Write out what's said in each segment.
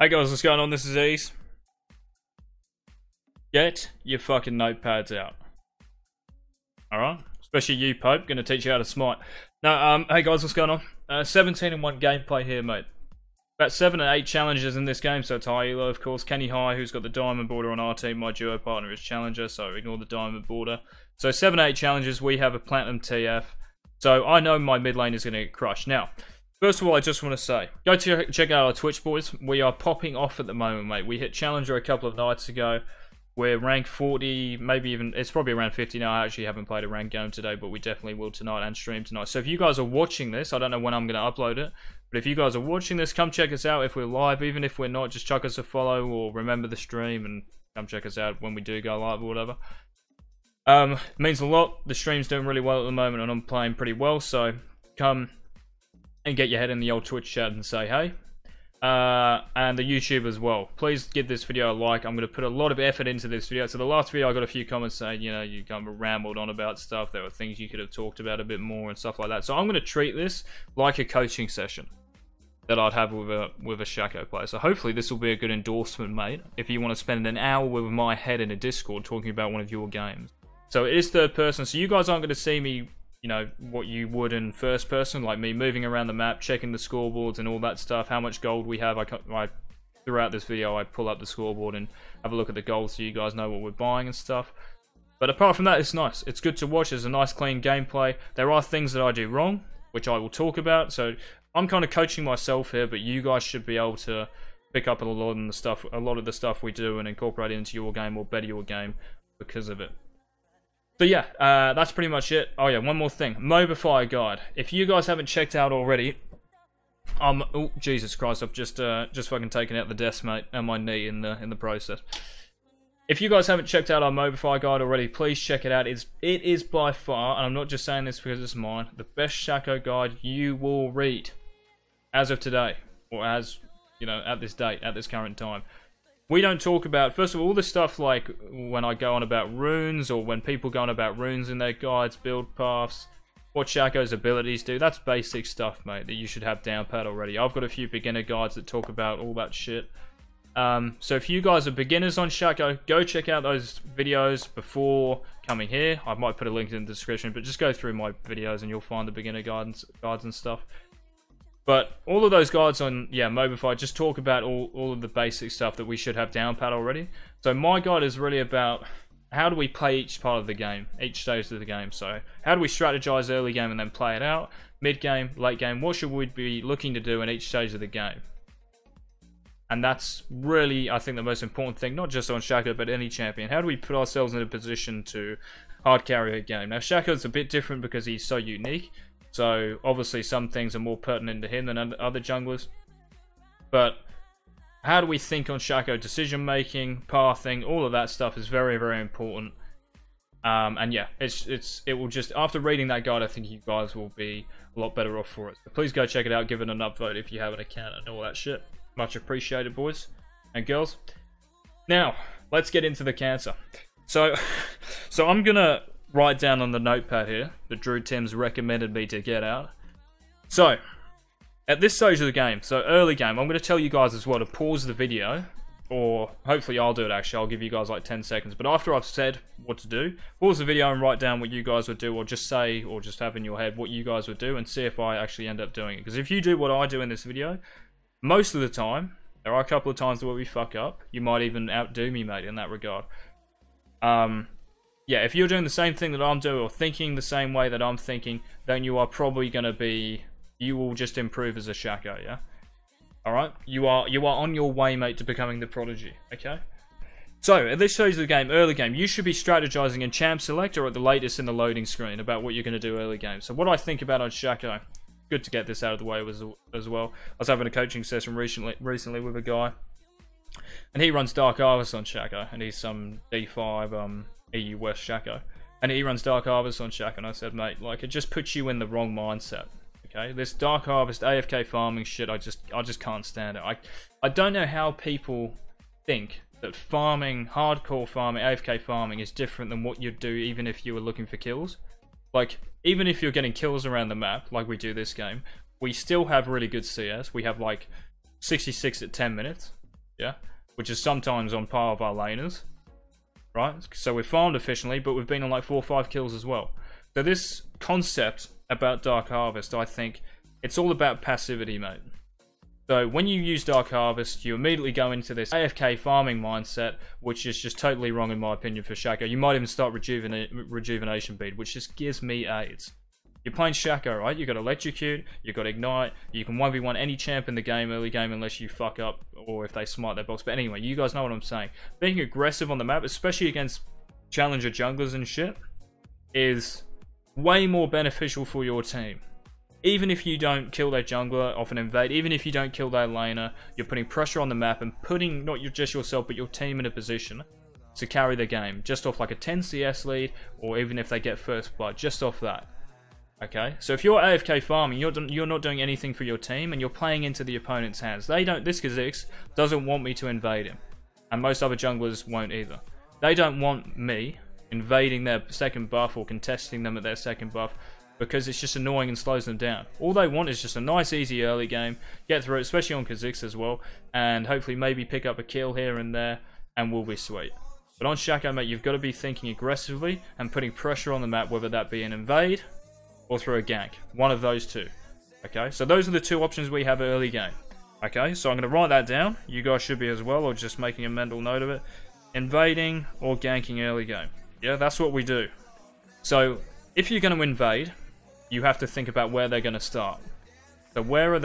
Hey guys, what's going on? This is Ease. Get your fucking notepads out. Alright? Especially you, Pope. Gonna teach you how to smite. No, hey guys, what's going on? 17 and 1 gameplay here, mate. About 7 and 8 challenges in this game, so it's high elo, of course. Kenny High, who's got the diamond border on our team. My duo partner is Challenger, so ignore the diamond border. So 7 8 challenges, we have a Platinum TF. So I know my mid lane is gonna get crushed. Now, first of all, I just want to say, go check out our Twitch, boys. We are popping off at the moment, mate. We hit Challenger a couple of nights ago. We're rank 40, maybe even, it's probably around 50 now. I actually haven't played a ranked game today, but we definitely will tonight and stream tonight. So if you guys are watching this, I don't know when I'm going to upload it, but if you guys are watching this, come check us out if we're live. Even if we're not, just chuck us a follow or remember the stream and come check us out when we do go live or whatever. It means a lot. The stream's doing really well at the moment and I'm playing pretty well, so come and get your head in the old Twitch chat and say hey. And the YouTube as well. Please give this video a like. I'm going to put a lot of effort into this video. So the last video I got a few comments saying, you know, you kind of rambled on about stuff. There were things you could have talked about a bit more and stuff like that. So I'm going to treat this like a coaching session that I'd have with a Shaco player. So hopefully this will be a good endorsement, mate, if you want to spend an hour with my head in a Discord talking about one of your games. So it is third person, so you guys aren't going to see me, you know, what you would in first person, like me moving around the map, checking the scoreboards and all that stuff, how much gold we have. Throughout this video, I pull up the scoreboard and have a look at the gold so you guys know what we're buying and stuff. But apart from that, it's nice. It's good to watch. There's a nice, clean gameplay. There are things that I do wrong, which I will talk about. So I'm kind of coaching myself here, but you guys should be able to pick up a lot of the stuff we do and incorporate it into your game or better your game because of it. So yeah, that's pretty much it. Oh yeah, one more thing. Mobify guide. If you guys haven't checked out already, oh Jesus Christ, I've just fucking taken out the desk, mate, and my knee in the process. If you guys haven't checked out our Mobify guide already, please check it out. It is by far, and I'm not just saying this because it's mine, the best Shaco guide you will read as of today, or as, you know, at this date, at this current time. We don't talk about, first of all the stuff like when I go on about runes or when people go on about runes in their guides, build paths, what Shaco's abilities do. That's basic stuff, mate, that you should have down pat already. I've got a few beginner guides that talk about all that shit. So if you guys are beginners on Shaco, go check out those videos before coming here. I might put a link in the description, but just go through my videos and you'll find the beginner guides and stuff. But all of those guides on, yeah, Mobify just talk about all of the basic stuff that we should have down pat already. So my guide is really about how do we play each part of the game, each stage of the game. So how do we strategize early game and then play it out? Mid game, late game, what should we be looking to do in each stage of the game? And that's really, I think, the most important thing, not just on Shaco, but any champion. How do we put ourselves in a position to hard carry a game? Now Shaco's a bit different because he's so unique. So, obviously, some things are more pertinent to him than other junglers. But, how do we think on Shaco? Decision-making, pathing, all of that stuff is very, very important. And yeah, it will just, after reading that guide, I think you guys will be a lot better off for it. So please go check it out, give it an upvote if you have an account and all that shit. Much appreciated, boys and girls. Now, let's get into the cancer. So I'm gonna write down on the notepad here that Drew Timms recommended me to get out. So, at this stage of the game, so early game, I'm going to tell you guys as well to pause the video, or hopefully I'll do it actually, I'll give you guys like 10 seconds, but after I've said what to do, pause the video and write down what you guys would do, or just say, or just have in your head what you guys would do, and see if I actually end up doing it. Because if you do what I do in this video, most of the time, there are a couple of times where we fuck up, you might even outdo me, mate, in that regard. Yeah, if you're doing the same thing that I'm doing or thinking the same way that I'm thinking, then you are probably going to be, you will just improve as a Shaco, yeah? Alright? You are on your way, mate, to becoming the prodigy, okay? So, at this stage of the game, early game, you should be strategizing in champ select or at the latest in the loading screen about what you're going to do early game. So what I think about on Shaco, good to get this out of the way as well. I was having a coaching session recently with a guy, and he runs Dark Harvest on Shaco, and he's some D5, EU West Shaco, and he runs Dark Harvest on Shaco, and I said, mate, like, it just puts you in the wrong mindset, okay? This Dark Harvest AFK farming shit, I just can't stand it. I don't know how people think that farming, hardcore farming, AFK farming is different than what you'd do even if you were looking for kills. Like, even if you're getting kills around the map, like we do this game, we still have really good CS. We have like 66 at 10 minutes. yeah? Which is sometimes on par with our laners, right? So we've farmed efficiently, but we've been on like 4 or 5 kills as well. So this concept about Dark Harvest, I think, it's all about passivity, mate. So when you use Dark Harvest, you immediately go into this AFK farming mindset, which is just totally wrong in my opinion for Shaco. You might even start Rejuvenation Bead, which just gives me AIDS. You're playing Shaco, right? You've got Electrocute, you've got Ignite, you can 1v1 any champ in the game, early game, unless you fuck up or if they smite their box. But anyway, you guys know what I'm saying. Being aggressive on the map, especially against challenger junglers and shit, is way more beneficial for your team. Even if you don't kill their jungler off an invade, even if you don't kill their laner, you're putting pressure on the map and putting not just yourself but your team in a position to carry the game, just off like a 10 CS lead, or even if they get first blood, just off that. Okay, so if you're AFK farming, you're not doing anything for your team, and you're playing into the opponent's hands. This Kha'Zix doesn't want me to invade him, and most other junglers won't either. They don't want me invading their second buff or contesting them at their second buff, because it's just annoying and slows them down. All they want is just a nice easy early game, get through it, especially on Kha'Zix as well, and hopefully maybe pick up a kill here and there, and we'll be sweet. But on Shaco, mate, you've got to be thinking aggressively and putting pressure on the map, whether that be an invade or through a gank. One of those two. Okay, so those are the two options we have early game. Okay, so I'm going to write that down. You guys should be as well, or just making a mental note of it. Invading or ganking early game. Yeah, that's what we do. So if you're going to invade, you have to think about where they're going to start. So where's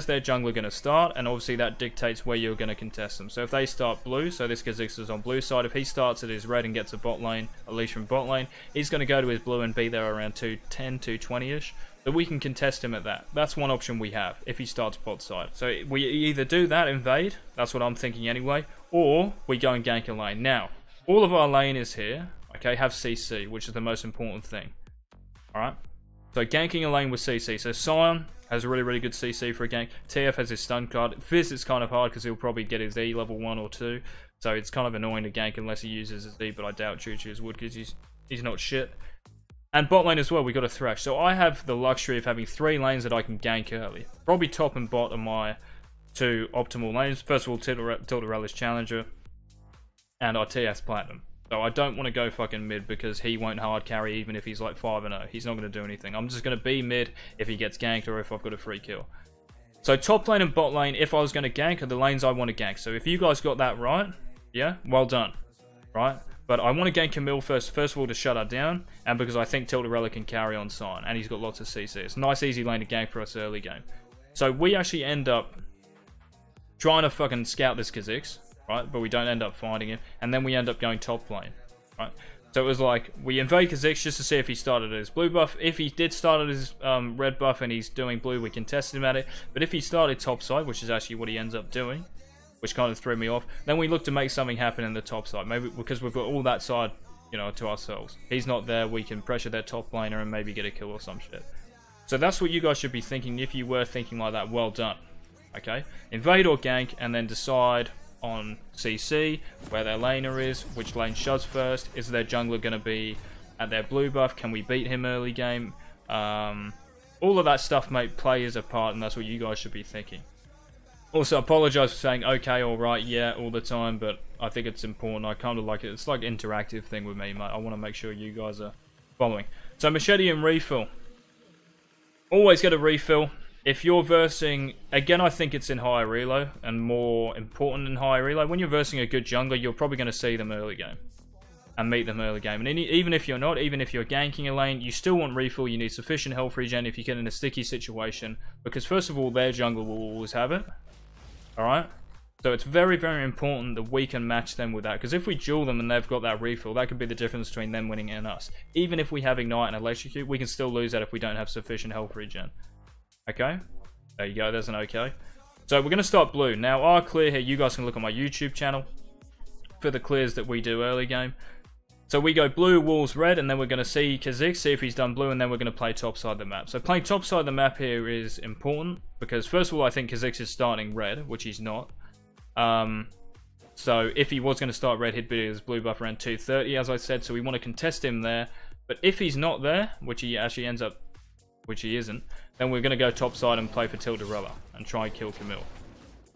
their jungler going to start, and obviously that dictates where you're going to contest them. So if they start blue, so this Kha'Zix is on blue side, if he starts at his red and gets a bot lane, a leash from bot lane, he's going to go to his blue and be there around 210, 220-ish. So we can contest him at that. That's one option we have, if he starts bot side. So we either do that, invade, that's what I'm thinking anyway, or we go and gank a lane. Now, all of our lane is here, okay, have CC, which is the most important thing. Alright? So ganking a lane with CC. So Sion has a really good CC for a gank. TF has his stun card. Vids is kind of hard because he'll probably get his E level 1 or 2. So it's kind of annoying to gank unless he uses his E, but I doubt Choo-Choo's would because he's not shit. And bot lane as well, we got a Thresh. So I have the luxury of having 3 lanes that I can gank early. Probably top and bot are my 2 optimal lanes. First of all, TILTERELLA's Challenger and our TS Platinum. So I don't want to go fucking mid because he won't hard carry even if he's like 5-0. He's not going to do anything. I'm just going to be mid if he gets ganked or if I've got a free kill. So top lane and bot lane, if I was going to gank, are the lanes I want to gank. So if you guys got that right, yeah, well done. Right? But I want to gank Camille first of all to shut her down, and because I think TILTERELLA can carry on Sion, and he's got lots of CC. It's a nice easy lane to gank for us early game. So we actually end up trying to fucking scout this Kha'Zix. Right, but we don't end up finding him, and then we end up going top lane. Right, so it was like we invade Kha'Zix just to see if he started at his blue buff. If he did start at his red buff and he's doing blue, we can test him at it. But if he started top side, which is actually what he ends up doing, which kind of threw me off, then we look to make something happen in the top side. Maybe because we've got all that side, you know, to ourselves. He's not there, we can pressure their top laner and maybe get a kill or some shit. So that's what you guys should be thinking. If you were thinking like that, well done. Okay, invade or gank, and then decide on CC, where their laner is, which lane shuts first, is their jungler going to be at their blue buff, can we beat him early game, all of that stuff, mate, plays a part, and that's what you guys should be thinking. Also, I apologise for saying okay, alright, yeah, all the time, but I think it's important. I kind of like it. It's like an interactive thing with me, mate. I want to make sure you guys are following. So machete and refill. Always get a refill. If you're versing, again, I think it's in higher reload and more important in higher reload. When you're versing a good jungler, you're probably going to see them early game and meet them early game. And even if you're not, even if you're ganking a lane, you still want refill. You need sufficient health regen if you get in a sticky situation, because first of all, their jungler will always have it. Alright? So it's very important that we can match them with that, because if we duel them and they've got that refill, that could be the difference between them winning and us. Even if we have Ignite and Electrocute, we can still lose that if we don't have sufficient health regen. Okay, there you go, there's an okay. So we're going to start blue. Now our clear here, you guys can look on my YouTube channel for the clears that we do early game. So we go blue, walls, red, and then we're going to see Kha'Zix, see if he's done blue, and then we're going to play top side of the map. So playing top side of the map here is important, because first of all, I think Kha'Zix is starting red, which he's not. So if he was going to start red, he'd be his blue buff around 230, as I said, so we want to contest him there. But if he's not there, which he actually ends up, which he isn't, then we're going to go top side and play for TILTERELLA and try and kill Camille.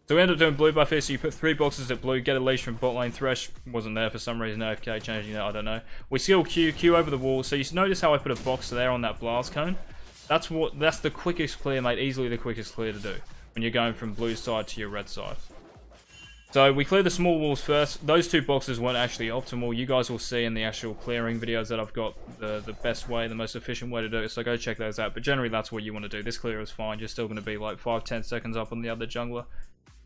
So we ended up doing blue buff here, so you put 3 boxes at blue, get a leash from bot lane. Thresh wasn't there for some reason, AFK, changing that, I don't know. We skill Q over the wall, so you notice how I put a box there on that blast cone? That's the quickest clear, mate, easily the quickest clear to do when you're going from blue side to your red side. So we clear the small walls first. Those 2 boxes weren't actually optimal. You guys will see in the actual clearing videos that I've got the best way, the most efficient way to do it, so go check those out. But generally that's what you want to do. This clear is fine, you're still going to be like 5-10 seconds up on the other jungler.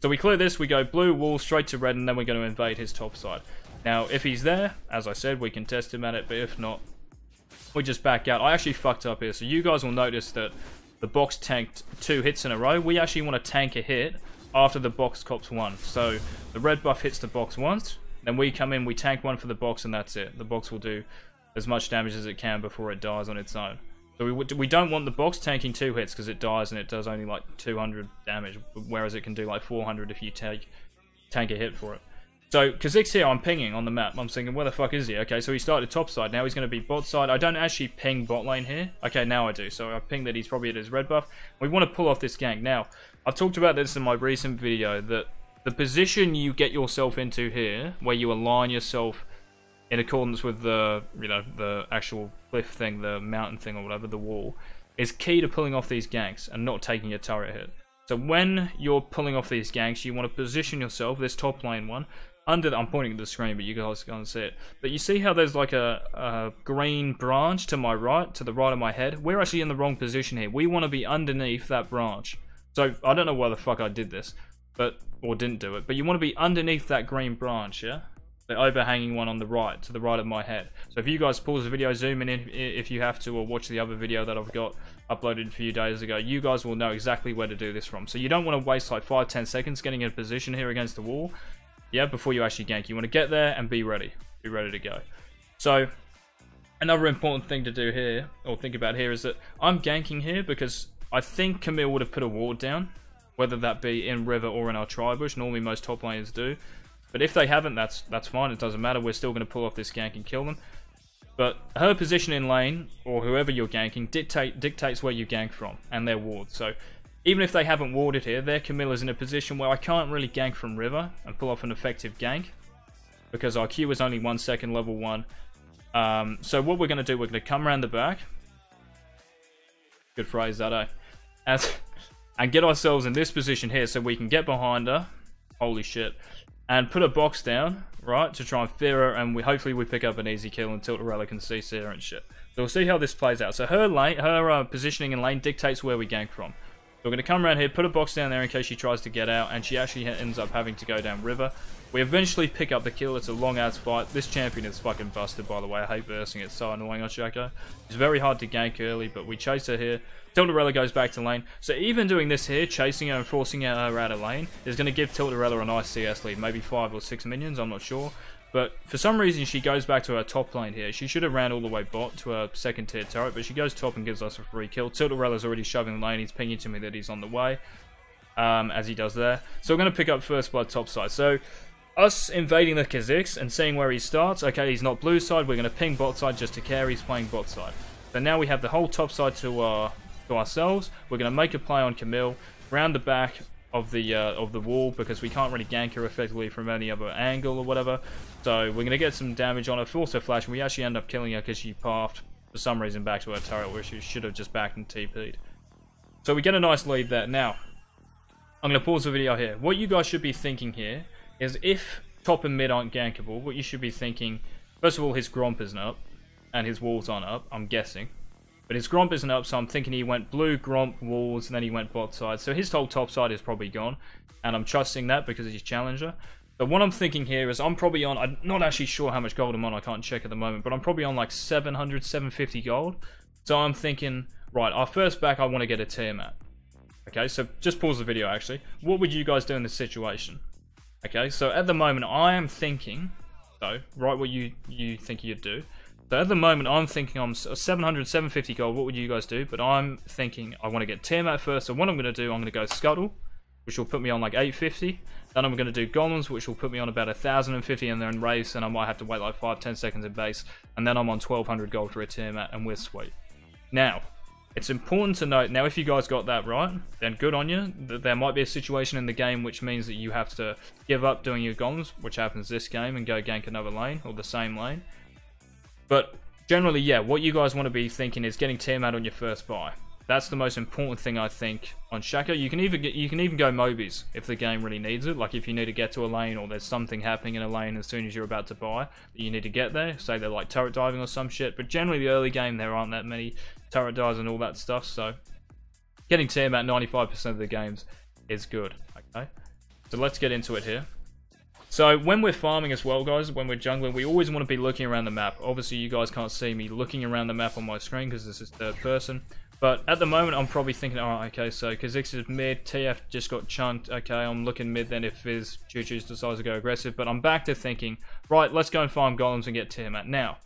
So we clear this, we go blue wall straight to red, and then we're going to invade his top side. Now, if he's there, as I said, we can test him at it, but if not, we just back out. I actually fucked up here, so you guys will notice that the box tanked 2 hits in a row. We actually want to tank a hit after the box cops 1. So the red buff hits the box once, then we come in, we tank 1 for the box, and that's it. The box will do as much damage as it can before it dies on its own. So we don't want the box tanking 2 hits because it dies and it does only like 200 damage, whereas it can do like 400 if you tank a hit for it. So Kha'Zix here, I'm pinging on the map. I'm thinking, where the fuck is he? Okay, so he started top side. Now he's going to be bot side. I don't actually ping bot lane here. Okay, now I do. So I ping that he's probably at his red buff. We want to pull off this gank. Now, I've talked about this in my recent video, that the position you get yourself into here, where you align yourself in accordance with the, you know, the actual cliff thing, the mountain thing or whatever, the wall, is key to pulling off these ganks and not taking a turret hit. So when you're pulling off these ganks, you want to position yourself, this top lane one, under the, I'm pointing at the screen, but you guys can't see it. But you see how there's like a green branch to my right, to the right of my head? We're actually in the wrong position here. We want to be underneath that branch. So I don't know why the fuck I did this, or didn't do it, but you want to be underneath that green branch, yeah? The overhanging one on the right, to the right of my head. So if you guys pause the video, zoom in if you have to, or watch the other video that I've got uploaded a few days ago, you guys will know exactly where to do this from. So you don't want to waste like 5-10 seconds getting in a position here against the wall, yeah, before you actually gank. You want to get there and be ready to go. So another important thing to do here, or think about here, is that I'm ganking here because I think Camille would have put a ward down, whether that be in river or in our tri-bush. Normally most top laners do. But if they haven't, that's fine. It doesn't matter. We're still going to pull off this gank and kill them. But her position in lane, or whoever you're ganking, dictates where you gank from, and their wards. So even if they haven't warded here, their Camilla's in a position where I can't really gank from river and pull off an effective gank, because our Q is only 1 second, level 1. So what we're going to do, we're going to come around the back. Good phrase, that, eh? And get ourselves in this position here so we can get behind her. Holy shit. And put a box down, right, to try and fear her, and hopefully we pick up an easy kill and TILTERELLA can CC her and shit. So we'll see how this plays out. So her positioning in lane dictates where we gank from. So we're going to come around here, put a box down there in case she tries to get out, and she actually ends up having to go down river. We eventually pick up the kill. It's a long-ass fight. This champion is fucking busted, by the way. I hate versing it. It's so annoying on Shaco. It's very hard to gank early, but we chase her here. TILTERELLA goes back to lane. So even doing this here, chasing her and forcing her out of lane, is going to give TILTERELLA a nice CS lead. Maybe 5 or 6 minions, I'm not sure. But for some reason, she goes back to her top lane here. She should have ran all the way bot to her second tier turret, but she goes top and gives us a free kill. TILTERELLA's already shoving lane. He's pinging to me that he's on the way, as he does there. So we're going to pick up first blood top side. So us invading the Kha'Zix and seeing where he starts. Okay, he's not blue side. We're going to ping bot side just to care. He's playing bot side. So now we have the whole top side to ourselves. We're going to make a play on Camille, round the back of the wall, because we can't really gank her effectively from any other angle or whatever. So we're going to get some damage on her, force her flash, and we actually end up killing her because she pathed for some reason back to her turret where she should have just backed and TP'd. So we get a nice lead there. Now, I'm going to pause the video here. What you guys should be thinking here is, if top and mid aren't gankable, what you should be thinking, first of all, his Gromp isn't up, and his walls aren't up, I'm guessing. But his Gromp isn't up, so I'm thinking he went blue, Gromp, walls, and then he went bot side. So his whole top side is probably gone, and I'm trusting that because he's challenger. But what I'm thinking here is I'm probably on, I'm not actually sure how much gold I'm on, I can't check at the moment, but I'm probably on like 700, 750 gold. So I'm thinking, right, our first back I want to get a tier mat. Okay, so just pause the video actually. What would you guys do in this situation? Okay, so at the moment I am thinking, so write what you think you'd do. So at the moment, I'm thinking I'm 700, 750 gold. What would you guys do? But I'm thinking I want to get tier mat first. So what I'm going to do, I'm going to go Scuttle, which will put me on like 850. Then I'm going to do Golems, which will put me on about 1050, and then Race, and I might have to wait like 5-10 seconds in base. And then I'm on 1200 gold for a tier mat, and we're sweet. Now, It's important to note, now if you guys got that right, then good on you. There might be a situation in the game which means that you have to give up doing your golems, which happens this game, and go gank another lane, or the same lane. But generally, yeah, what you guys want to be thinking is getting Tiamat on your first buy. That's the most important thing, I think, on Shaco. You can even go Mobies if the game really needs it. Like if you need to get to a lane, or there's something happening in a lane as soon as you're about to buy that you need to get there. Say they're like turret diving or some shit. But generally, the early game there aren't that many turret dives and all that stuff. So getting Tiamat 95% of the games is good. Okay, so let's get into it here. So when we're farming as well, guys, when we're jungling, we always want to be looking around the map. Obviously, you guys can't see me looking around the map on my screen because this is third person. But at the moment, I'm probably thinking, alright, okay, so Kha'Zix is mid, TF just got chunked, okay, I'm looking mid then if Fizz Choo-Choo's decides to go aggressive. But I'm back to thinking, right, let's go and farm golems and get Tiamat. Now,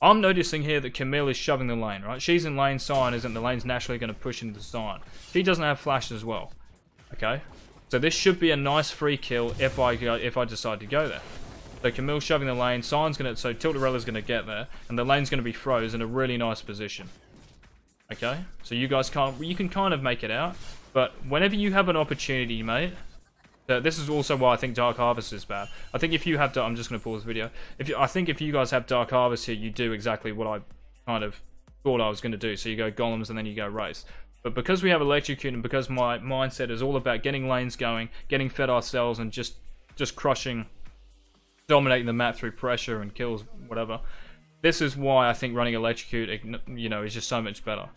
I'm noticing here that Camille is shoving the lane, right? She's in lane, Sion isn't, the lane's naturally going to push into the Sion. She doesn't have flash as well, okay? So this should be a nice free kill if I decide to go there. So Camille shoving the lane, Sion's going to, so TILTERELLA's going to get there, and the lane's going to be froze in a really nice position. Okay, so you guys you can kind of make it out, but whenever you have an opportunity, mate, this is also why I think Dark Harvest is bad. I think if you have, I'm just going to pause the video. I think if you guys have Dark Harvest here, you do exactly what I kind of thought I was going to do. So you go golems and then you go race. But because we have Electrocute and because my mindset is all about getting lanes going, getting fed ourselves, and just crushing, dominating the map through pressure and kills, whatever. This is why I think running Electrocute, you know, is just so much better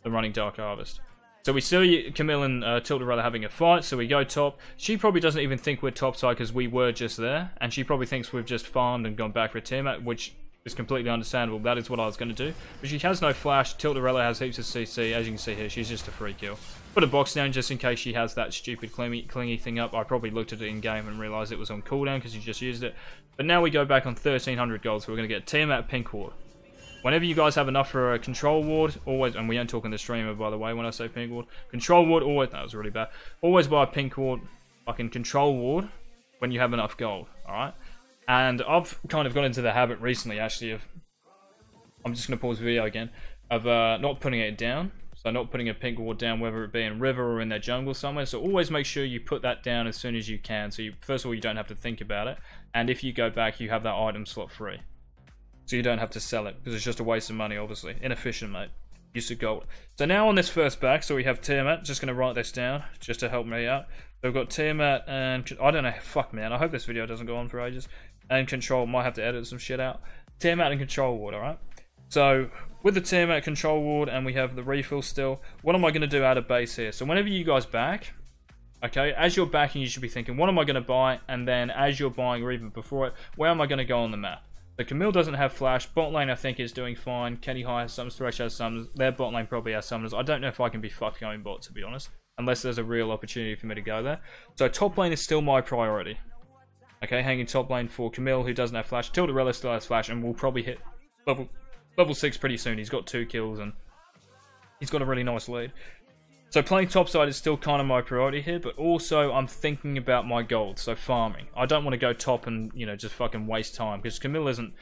than running Dark Harvest. So we see Camille and TILTERELLA having a fight, so we go top. She probably doesn't even think we're topside because we were just there, and she probably thinks we've just farmed and gone back for a Tiamat, which is completely understandable. That is what I was going to do. But she has no flash. TILTERELLA has heaps of CC. As you can see here, she's just a free kill. Put a box down just in case she has that stupid clingy thing up. I probably looked at it in game and realised it was on cooldown because you just used it. But now we go back on 1300 gold, so we're going to get Tiamat Pink Ward. Whenever you guys have enough for a control ward, always, and we ain't talking the streamer by the way when I say pink ward, control ward, always, that was really bad, always buy a pink ward, fucking control ward, when you have enough gold, alright? And I've kind of got into the habit recently actually of, I'm just going to pause the video again, of not putting it down, so not putting a pink ward down, whether it be in river or in their jungle somewhere, so always make sure you put that down as soon as you can, so first of all you don't have to think about it, and if you go back you have that item slot free. So you don't have to sell it, because it's just a waste of money, obviously. Inefficient, mate. Use of gold. So now on this first back, so we have Tiamat. Just going to write this down, just to help me out. So we've got Tiamat and... I don't know. Fuck, man. I hope this video doesn't go on for ages. And Control. Might have to edit some shit out. Tiamat and Control Ward, alright? So, with the Tiamat Control Ward, and we have the refill still, what am I going to do out of base here? So whenever you guys back... Okay, as you're backing, you should be thinking, what am I going to buy? And then, as you're buying, or even before it, where am I going to go on the map? So Camille doesn't have flash, bot lane I think is doing fine, Kenny High has summons, Thresh has summons, their bot lane probably has summons. I don't know if I can be fucked going bot to be honest, unless there's a real opportunity for me to go there. So top lane is still my priority. Okay, hanging top lane for Camille who doesn't have flash, TILTERELLA still has flash and will probably hit level 6 pretty soon. He's got 2 kills and he's got a really nice lead. So playing topside is still kind of my priority here, but also I'm thinking about my gold, so farming. I don't want to go top and, you know, just fucking waste time, because Camille isn't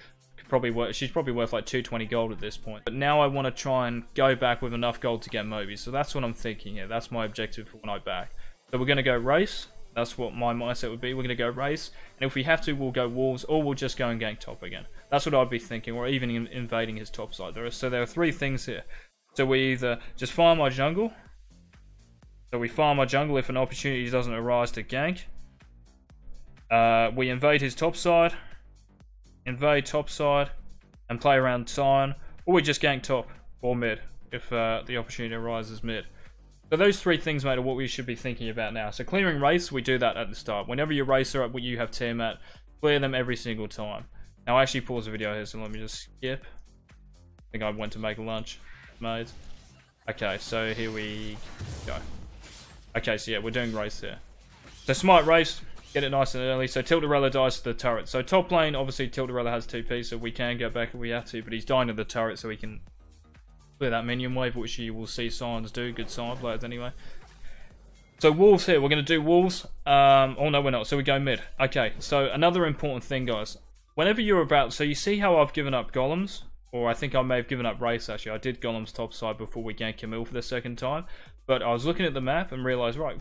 probably worth, she's probably worth like 220 gold at this point. But now I want to try and go back with enough gold to get Moby, so that's what I'm thinking here. That's my objective for when I back. So we're going to go race, that's what my mindset would be. We're going to go race, and if we have to, we'll go wolves, or we'll just go and gank top again. That's what I'd be thinking, or even invading his top side. So there are 3 things here. So we either just farm our jungle. So we farm our jungle if an opportunity doesn't arise to gank. We invade his top side, and play around Sion, or we just gank top or mid if the opportunity arises mid. So those 3 things, mate, are what we should be thinking about now. So clearing race, we do that at the start. Whenever you race are up, you have Tiamat, clear them every single time. Now I actually pause the video here, so let me just skip. I think I went to make lunch, mate. Okay, so here we go. Okay, so yeah, we're doing race here. So smite race, get it nice and early. So TILTERELLA dies to the turret. So top lane, obviously TILTERELLA has 2p, so we can go back if we have to, but he's dying to the turret so we can clear that minion wave, which you will see Sions do. Good Sion players anyway. So wolves here, we're going to do wolves. Oh no, we're not, so we go mid. Okay, so another important thing, guys. Whenever you're about, so you see how I've given up golems? or I think I may have given up race actually. I did Golem's top side before we ganked Camille for the second time, but I was looking at the map and realised, right,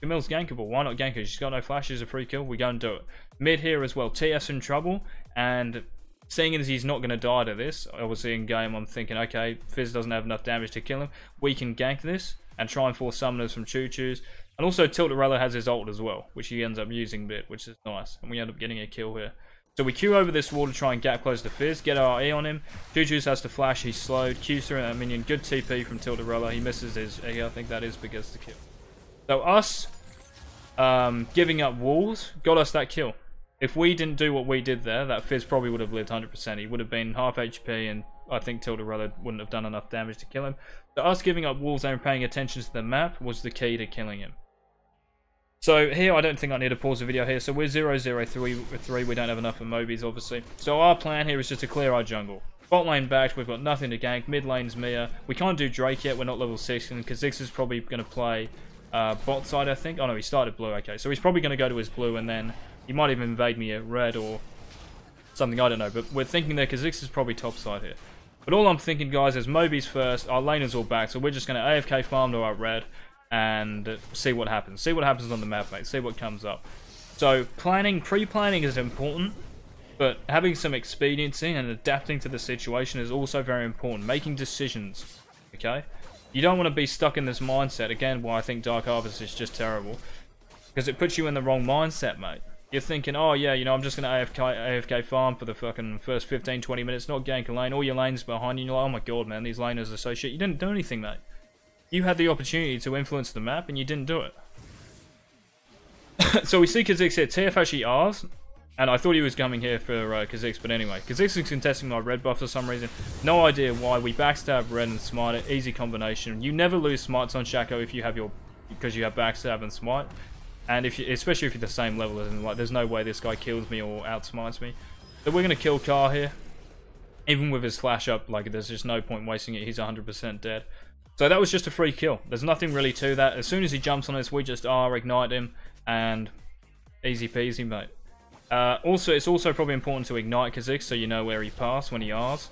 Camille's gankable, why not gank her? She's got no flash, she's a free kill, we go and do it. Mid here as well, TF's in trouble, and seeing as he's not going to die to this, obviously in game I'm thinking, okay, Fizz doesn't have enough damage to kill him, we can gank this and try and force summoners from Choo-Choos. And also TILTERELLA has his ult as well, which he ends up using a bit, which is nice, and we end up getting a kill here. So we Q over this wall to try and gap close to Fizz, get our E on him. Choo-Choos has to flash, he's slowed, Q's through that minion, good TP from TILTERELLA, he misses his E, I think that is, but gets the kill. So us giving up walls got us that kill. If we didn't do what we did there, that Fizz probably would have lived 100%. He would have been half HP, and I think TILTERELLA wouldn't have done enough damage to kill him. So us giving up walls and paying attention to the map was the key to killing him. So here, I don't think I need to pause the video here. So we're 0-0-3, we don't have enough for Mobies, obviously. So our plan here is just to clear our jungle. Bot lane backed, we've got nothing to gank. Mid lane's Mia. We can't do Drake yet, we're not level 6, and Kha'Zix is probably going to play bot side, I think. Oh no, he started blue, okay. So he's probably going to go to his blue, and then he might even invade me at red or something, I don't know. But we're thinking that Kha'Zix is probably top side here. But all I'm thinking, guys, is Mobies first. Our lane is all back, so we're just going to AFK farm to our red and see what happens. See what happens on the map, mate. See what comes up. So pre-planning is important, but having some expediency and adapting to the situation is also very important. Making decisions, okay? You don't want to be stuck in this mindset. Again, why I think Dark Harvest is just terrible. Because it puts you in the wrong mindset, mate. You're thinking, oh yeah, you know, I'm just going to AFK farm for the fucking first 15-20 minutes, not gank a lane, all your lanes behind you, and you're like, oh my god, man, these laners are so shit. You didn't do anything, mate. You had the opportunity to influence the map, and you didn't do it. So we see Kha'Zix here. TF actually R's, and I thought he was coming here for Kha'Zix, but anyway. Kha'Zix is contesting my red buff for some reason. No idea why. We backstab red and smite it. Easy combination. You never lose smites on Shaco if you have because you have backstab and smite. And especially if you're the same level as him, like, there's no way this guy kills me or outsmites me. So we're going to kill Car here. Even with his flash up, like, there's just no point wasting it. He's 100% dead. So that was just a free kill. There's nothing really to that. As soon as he jumps on us, we just ignite him, and easy peasy, mate. It's also probably important to ignite Kha'Zix so you know where he passed when he R's.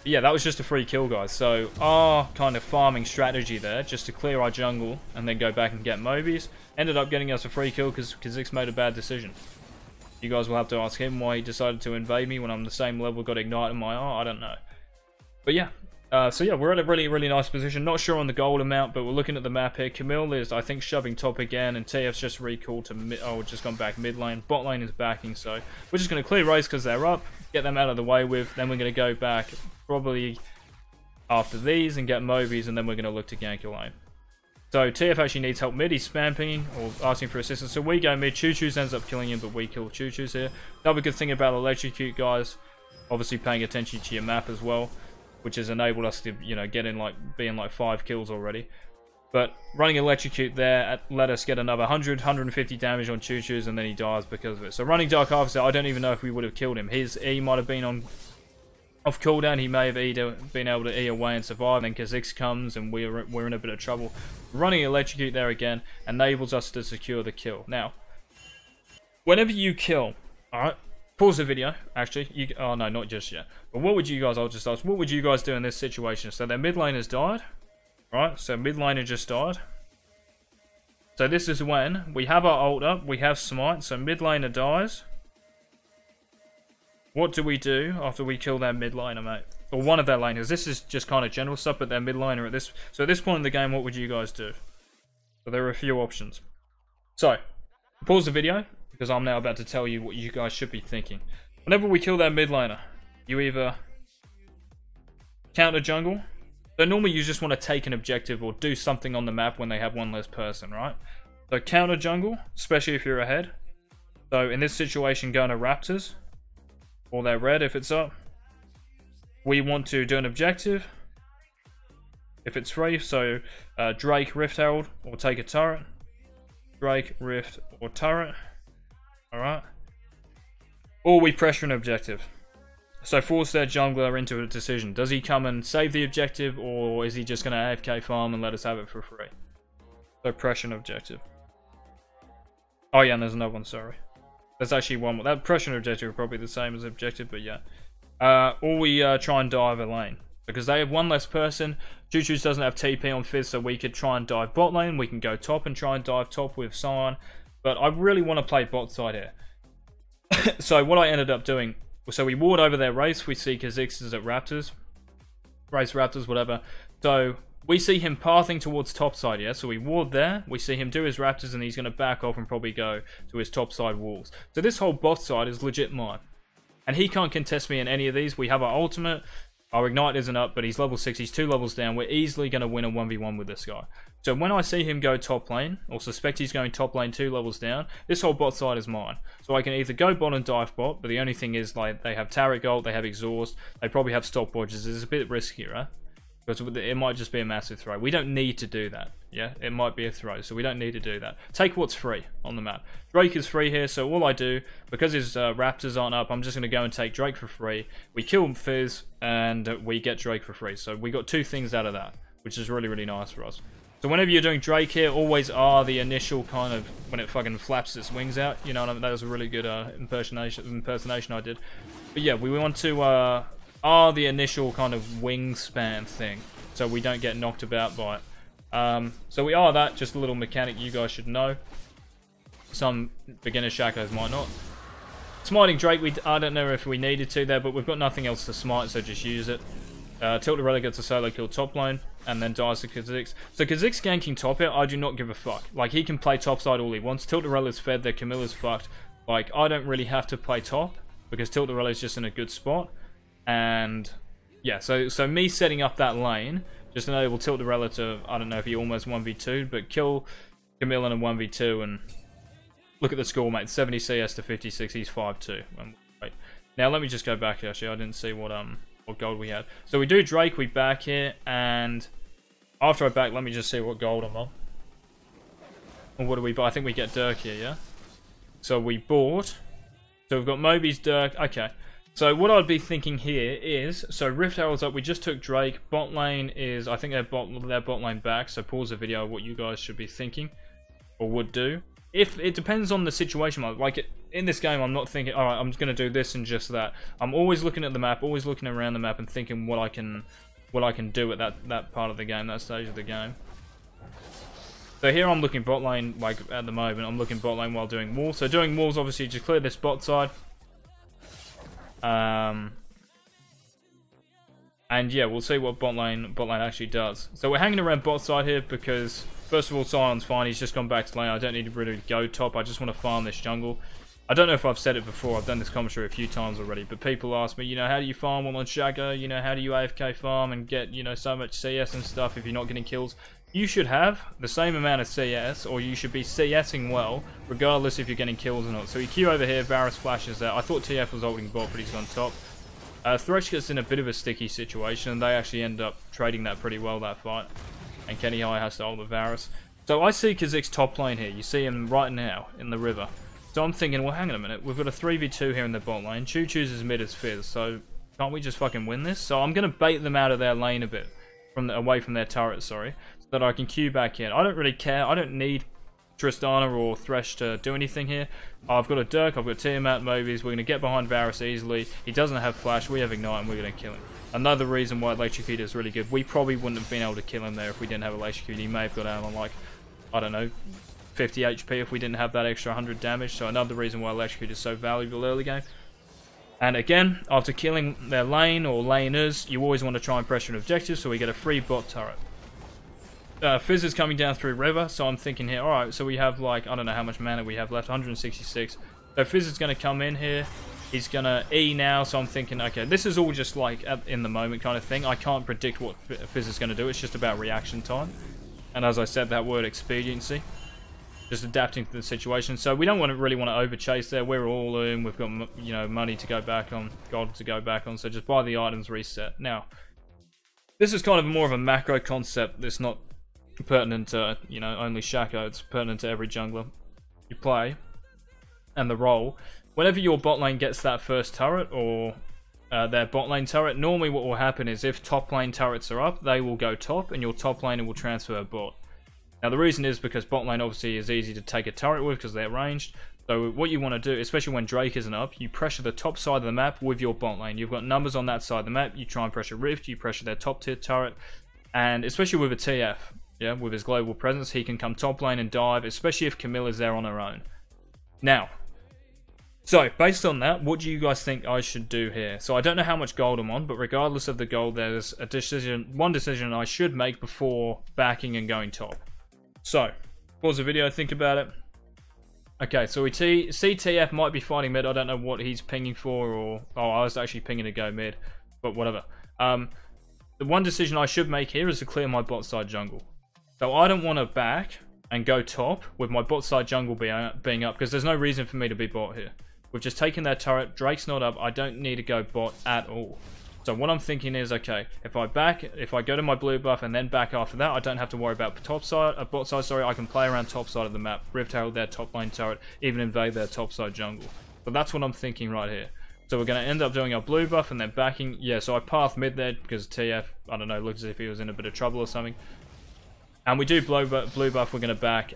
But yeah, that was just a free kill, guys. So our kind of farming strategy there, just to clear our jungle and then go back and get Mobies, ended up getting us a free kill because Kha'Zix made a bad decision. You guys will have to ask him why he decided to invade me when I'm the same level, got ignite in my R. I don't know. But yeah. So yeah, we're at a really nice position. Not sure on the gold amount, but we're looking at the map here. Camille is, I think, shoving top again, and TF's just recalled to mid. Oh, just gone back mid lane. Bot lane is backing, so we're just going to clear race because they're up, get them out of the way with. Then we're going to go back probably after these and get Mobies, and then we're going to look to gank your lane. So TF actually needs help mid. He's spam pinging or asking for assistance. So we go mid. Choo-Choos ends up killing him, but we kill Choo-Choos here. Another good thing about Electrocute, guys, obviously paying attention to your map as well, which has enabled us to, you know, get in being like 5 kills already. But running Electrocute there let us get another 150 damage on Choo-Choos, and then he dies because of it. So running Dark Harvest, I don't even know if we would have killed him. His E might have been off cooldown. He may have been able to E away and survive. Then Kha'Zix comes, and we're in a bit of trouble. Running Electrocute there again enables us to secure the kill. Now, whenever you kill, alright, pause the video, actually. Oh no, not just yet. But what would you guys, I'll just ask, what would you guys do in this situation? So their mid laner's died, right? So mid laner just died. So this is when we have our ult up, we have smite, so mid laner dies. What do we do after we kill their mid laner, mate? Or one of their laners. This is just kind of general stuff, but their mid laner at this... So at this point in the game, what would you guys do? So there are a few options. So, pause the video, because I'm now about to tell you what you guys should be thinking. Whenever we kill their mid laner, you either counter jungle. So normally you just want to take an objective or do something on the map when they have one less person, right? So counter jungle, especially if you're ahead. So in this situation, go to Raptors, or they're red if it's up. We want to do an objective if it's free. So Drake, Rift Herald, or take a turret. Drake, Rift, or turret. Alright. Or we pressure an objective. So force their jungler into a decision. Does he come and save the objective, or is he just going to AFK farm and let us have it for free? So pressure an objective. Oh yeah, and there's another one, sorry. There's actually one more. That pressure and objective are probably the same as objective, but yeah. or we try and dive a lane. Because they have one less person. Choo Choo's doesn't have TP on Fizz, so we could try and dive bot lane. We can go top and try and dive top with Sion. But I really want to play bot side here. So what I ended up doing, so we ward over their race. We see Kha'Zix is at Raptors. Race Raptors, whatever. So we see him pathing towards top side, yeah? So we ward there. We see him do his Raptors, and he's going to back off and probably go to his top side walls. So this whole bot side is legit mine. And he can't contest me in any of these. We have our ultimate. Our Ignite isn't up, but he's level 6. He's 2 levels down. We're easily going to win a 1v1 with this guy. So when I see him go top lane, or suspect he's going top lane 2 levels down, this whole bot side is mine. So I can either go bot and dive bot, but the only thing is, like, they have turret gold, they have exhaust, they probably have stopwatches. It's a bit riskier, because it might just be a massive throw. We don't need to do that, yeah? It might be a throw, so we don't need to do that. Take what's free on the map. Drake is free here, so all I do, because his Raptors aren't up, I'm just going to go and take Drake for free. We kill Fizz, and we get Drake for free. So we got 2 things out of that, which is really, really nice for us. So whenever you're doing Drake here, always R the initial kind of, when it fucking flaps its wings out. You know what I mean? That was a really good impersonation I did. But yeah, we want to R the initial kind of wingspan thing, so we don't get knocked about by it. So we are that, just a little mechanic you guys should know. Some beginner Shacos might not. Smiting Drake, I don't know if we needed to there, but we've got nothing else to smite, so just use it. TILTERELLA gets a solo kill top lane, and then dies to Kha'Zix. So Kha'Zix ganking top here, I do not give a fuck. Like, he can play top side all he wants. TILTERELLA's fed, their Camilla's fucked. Like, I don't really have to play top, because TILTERELLA's just in a good spot. And yeah, so me setting up that lane just enabled TILTERELLA to, I don't know if he almost 1v2'd, but kill Camilla in a 1v2, and look at the score, mate. 70 CS to 56, he's 5-2. Wait. Now let me just go back, actually. I didn't see what gold we had. So we do Drake, we back here, and after I back, let me just see what gold I'm on. And what do we buy? I think we get Dirk here, yeah? So we bought. So we've got Moby's Dirk. Okay. So what I'd be thinking here is, so Rift Herald's up, we just took Drake. Bot lane is, I think they're bot lane back, so pause the video what you guys should be thinking, or would do. If it depends on the situation, like in this game, I'm not thinking, alright, I'm just going to do this and just that. I'm always looking at the map, always looking around the map and thinking what I can do at that part of the game, that stage of the game. So here I'm looking bot lane, like at the moment, I'm looking bot lane while doing walls. So doing walls, obviously, just clear this bot side. And yeah, we'll see what bot lane actually does. So we're hanging around bot side here because, first of all, Sion's fine. He's just gone back to lane. I don't need to really go top. I just want to farm this jungle. I don't know if I've said it before. I've done this commentary a few times already. But people ask me, you know, how do you farm on Shaco? You know, how do you AFK farm and get, you know, so much CS and stuff if you're not getting kills? You should have the same amount of CS, or you should be CSing well, regardless if you're getting kills or not. So we Q over here, Varus flashes out. I thought TF was holding bot, but he's gone top. Thresh gets in a bit of a sticky situation, and they actually end up trading that pretty well, that fight. And Kenny High has to hold the Varus. So I see Kha'Zix top lane here. You see him right now in the river. So I'm thinking, well, hang on a minute. We've got a 3v2 here in the bot lane. Choo chooses mid as Fizz, so can't we just fucking win this? So I'm going to bait them out of their lane a bit, away from their turret, sorry, so that I can queue back in. I don't really care. I don't need Tristana or Thresh to do anything here. I've got a Dirk, I've got Tiamat, Mobies. We're going to get behind Varus easily. He doesn't have Flash, we have Ignite, and we're going to kill him. Another reason why Electrocute is really good. We probably wouldn't have been able to kill him there if we didn't have Electrocute. He may have got out on, like, I don't know, 50 HP if we didn't have that extra 100 damage. So another reason why Electrocute is so valuable early game. And again, after killing their lane or laners, you always want to try and pressure an objective, so we get a free bot turret. Fizz is coming down through river, so I'm thinking here, alright, so we have, like, I don't know how much mana we have left, 166. So Fizz is going to come in here, he's going to E now, so I'm thinking, okay, this is all just, like, in the moment kind of thing. I can't predict what Fizz is going to do, it's just about reaction time. And as I said, that word expediency. Just adapting to the situation. So we don't really want to overchase there. We're all in. We've got, you know, money to go back on, gold to go back on. So just buy the items, reset. Now, this is kind of more of a macro concept. That's not pertinent to, you know, only Shaco. It's pertinent to every jungler you play and the role. Whenever your bot lane gets that first turret or their bot lane turret, normally what will happen is if top lane turrets are up, they will go top, and your top laner will transfer bot. Now the reason is because bot lane obviously is easy to take a turret with because they're ranged, So what you want to do, especially when Drake isn't up, you pressure the top side of the map with your bot lane. You've got numbers on that side of the map. You try and pressure Rift. You pressure their top tier turret. And especially with a TF, yeah, with his global presence, he can come top lane and dive, especially if Camilla's there on her own. Now, so based on that, what do you guys think I should do here? So I don't know how much gold I'm on, but regardless of the gold, there's a decision, one decision I should make before backing and going top. So, pause the video, think about it. Okay, so we see TF might be fighting mid. I don't know what he's pinging for, or... Oh, I was actually pinging to go mid, but whatever. The one decision I should make here is to clear my bot side jungle. So I don't want to back and go top with my bot side jungle being up, because there's no reason for me to be bot here. We've just taken their turret, Drake's not up, I don't need to go bot at all. So what I'm thinking is, okay, if I go to my blue buff and then back after that, I don't have to worry about bot side, sorry, I can play around top side of the map, Rift Herald their top lane turret, even invade their top side jungle. So that's what I'm thinking right here. So we're going to end up doing our blue buff and then backing, yeah, so I path mid there because TF, I don't know, looks as if he was in a bit of trouble or something. And we do blue buff, we're going to back.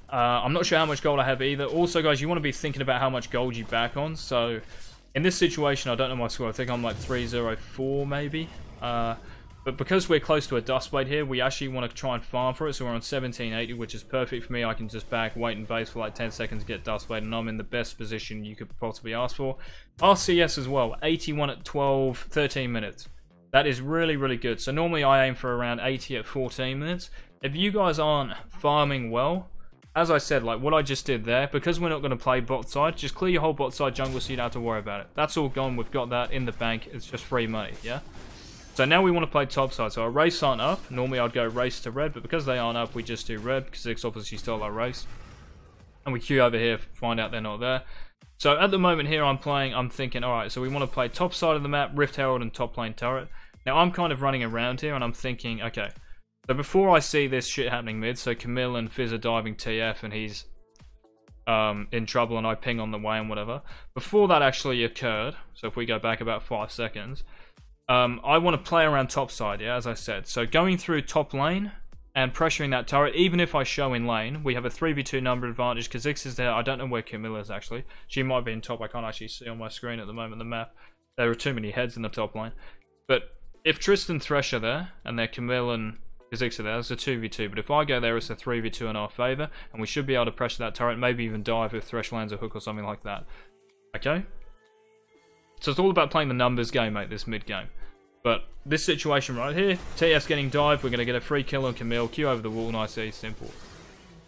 I'm not sure how much gold I have either. Also, guys, you want to be thinking about how much gold you back on. So, in this situation, I don't know my score. I think I'm like 304 maybe. But because we're close to a Dustblade here, we actually want to try and farm for it. So we're on 1780, which is perfect for me. I can just back, wait and base for like 10 seconds to get Dustblade, and I'm in the best position you could possibly ask for. RCS as well, 81 at 13 minutes. That is really, really good. So normally I aim for around 80 at 14 minutes. If you guys aren't farming well, as I said, like what I just did there, because we're not going to play bot side, just clear your whole bot side jungle so you don't have to worry about it. That's all gone. We've got that in the bank. It's just free money, yeah? So now we want to play top side. So our race aren't up. Normally I'd go race to red, but because they aren't up, we just do red, because it's obviously still our race. And we queue over here, find out they're not there. So at the moment here I'm thinking, alright, so we want to play top side of the map, Rift Herald and top lane turret. Now I'm kind of running around here and I'm thinking, okay, so before I see this shit happening mid, so Camille and Fizz are diving TF and he's in trouble and I ping on the way and whatever. Before that actually occurred, so if we go back about 5 seconds, I want to play around top side, yeah, as I said. So going through top lane and pressuring that turret, even if I show in lane, we have a 3v2 number advantage because X is there. I don't know where Camille is actually. She might be in top. I can't actually see on my screen at the moment the map. There are too many heads in the top lane. But if Tristan Thresh are there and they're Camille and Kha'Zix are there, it's a 2v2, but if I go there, it's a 3v2 in our favour, and we should be able to pressure that turret, maybe even dive if Thresh lands a hook or something like that. Okay? So it's all about playing the numbers game, mate, this mid-game. But this situation right here, TF's getting dived, we're going to get a free kill on Camille, Q over the wall, nice, easy, simple.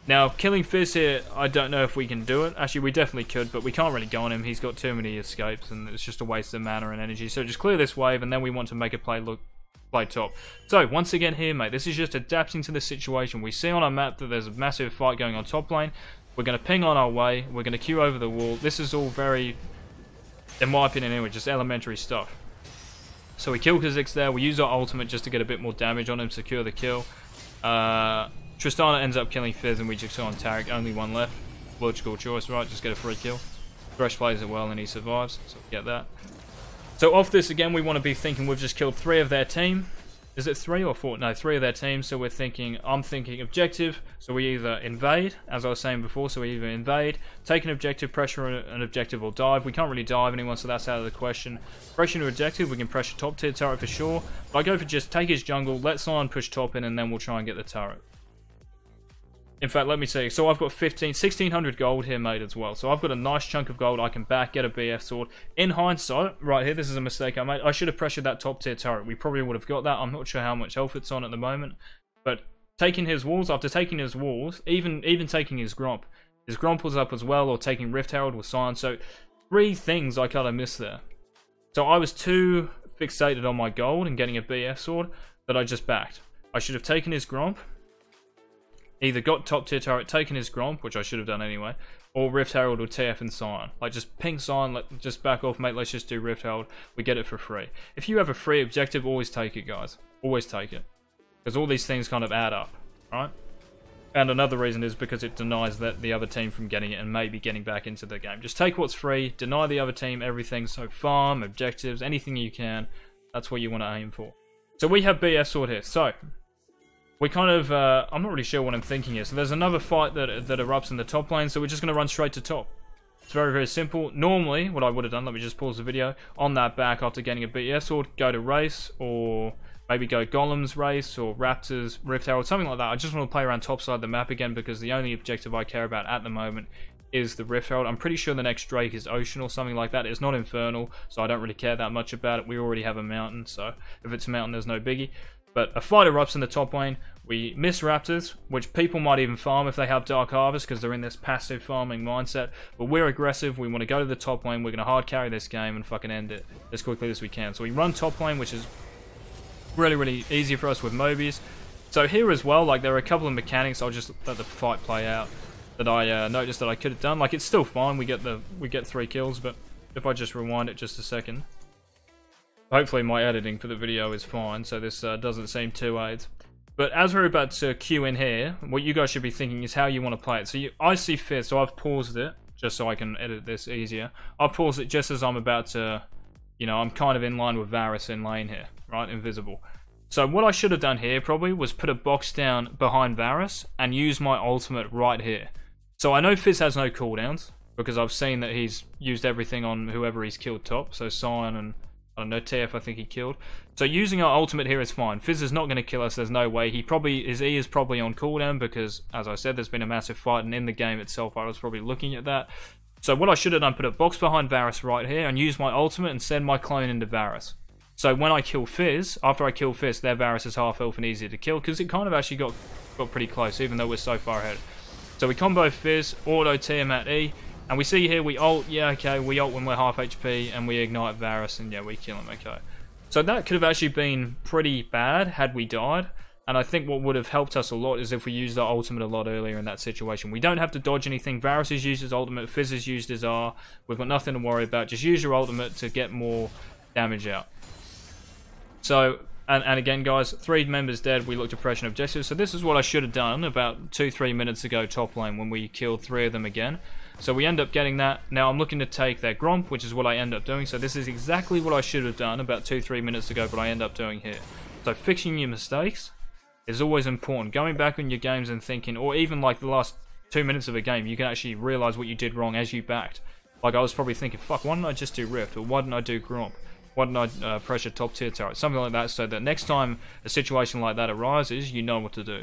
Now, killing Fizz here, I don't know if we can do it. Actually, we definitely could, but we can't really go on him. He's got too many escapes, and it's just a waste of mana and energy. So just clear this wave, and then we want to make a play top. So, once again here, mate, this is just adapting to the situation. We see on our map that there's a massive fight going on top lane. We're going to ping on our way. We're going to queue over the wall. This is all very, in my opinion anyway, just elementary stuff. So we kill Kha'Zix there. We use our ultimate just to get a bit more damage on him, secure the kill. Tristana ends up killing Fizz and we just go on Taric. Only one left. Logical choice, right? Just get a free kill. Thresh plays it well and he survives, so we get that. So off this again, we want to be thinking we've just killed 3 of their team. Is it 3 or 4? No, 3 of their team. So we're thinking, I'm thinking objective. So we either invade, as I was saying before. So we either invade, take an objective, pressure an objective, or dive. We can't really dive anyone, so that's out of the question. Pressure an objective, we can pressure top tier turret for sure. But I go for just take his jungle, let Sion push top in, and then we'll try and get the turret. In fact, let me see. So I've got 1600 gold here made as well. So I've got a nice chunk of gold. I can back, get a BF sword. In hindsight, right here, this is a mistake I made. I should have pressured that top tier turret. We probably would have got that. I'm not sure how much health it's on at the moment. But taking his walls, after taking his walls, even taking his Gromp was up as well, or taking Rift Herald with Sion. So 3 things I kind of missed there. So I was too fixated on my gold and getting a BF sword that I just backed. I should have taken his Gromp. Either got top tier turret, taken his Gromp, which I should have done anyway, or Rift Herald or TF and Sion. Like, just ping Sion, just back off, mate, let's just do Rift Herald. We get it for free. If you have a free objective, always take it, guys. Always take it. Because all these things kind of add up, right? And another reason is because it denies the other team from getting it and maybe getting back into the game. Just take what's free, deny the other team everything, so farm, objectives, anything you can. That's what you want to aim for. So we have BF sword here. So we kind of, I'm not really sure what I'm thinking here. So there's another fight that erupts in the top lane, so we're just going to run straight to top. It's very, very simple. Normally, what I would have done, let me just pause the video, on that back after getting a BS sword, go to race, or maybe go Golems race, or Raptors, Rift Herald, something like that. I just want to play around top side of the map again, because the only objective I care about at the moment is the Rift Herald. I'm pretty sure the next Drake is Ocean or something like that. It's not Infernal, so I don't really care that much about it. We already have a mountain, so if it's a mountain, there's no biggie. But a fight erupts in the top lane. We miss Raptors, which people might even farm if they have Dark Harvest because they're in this passive farming mindset. But we're aggressive. We want to go to the top lane. We're going to hard carry this game and fucking end it as quickly as we can. So we run top lane, which is really, really easy for us with Mobies. So here as well, like, there are a couple of mechanics. I'll just let the fight play out that I noticed that I could have done. Like, it's still fine. We get 3 kills, but if I just rewind it just a second. Hopefully my editing for the video is fine, so this doesn't seem too AIDS. But as we're about to queue in here, what you guys should be thinking is how you want to play it. So I see Fizz, so I've paused it, just so I can edit this easier. I've paused it just as I'm about to, you know, I'm kind of in line with Varus in lane here, right? Invisible. So what I should have done here probably was put a box down behind Varus and use my ultimate right here. So I know Fizz has no cooldowns, because I've seen that he's used everything on whoever he's killed top, so Sion and I don't know, TF I think he killed. So using our ultimate here is fine. Fizz is not going to kill us, there's no way. His E is probably on cooldown because, as I said, there's been a massive fight, and in the game itself I was probably looking at that. So what I should have done, put a box behind Varus right here and use my ultimate and send my clone into Varus. So when I kill Fizz, after I kill Fizz, their Varus is half health and easier to kill, because it kind of actually got pretty close, even though we're so far ahead. So we combo Fizz, auto Tiamat E, and we see here we ult, yeah, okay, we ult when we're half HP, and we ignite Varus, and yeah, we kill him, okay. So that could have actually been pretty bad had we died, and I think what would have helped us a lot is if we used our ultimate a lot earlier in that situation. We don't have to dodge anything. Varus has used his ultimate, Fizz has used his R, we've got nothing to worry about. Just use your ultimate to get more damage out. So, and again guys, 3 members dead, we looked at pressure and objectives, so this is what I should have done about 2-3 minutes ago top lane when we killed 3 of them again. So we end up getting that. Now I'm looking to take their Gromp, which is what I end up doing. So this is exactly what I should have done about 2-3 minutes ago, but I end up doing here. So fixing your mistakes is always important. Going back on your games and thinking, or even like the last 2 minutes of a game, you can actually realize what you did wrong as you backed. Like I was probably thinking, fuck, why didn't I just do Rift? Or why didn't I do Gromp? Why didn't I pressure top tier turret? Something like that, so that next time a situation like that arises, you know what to do.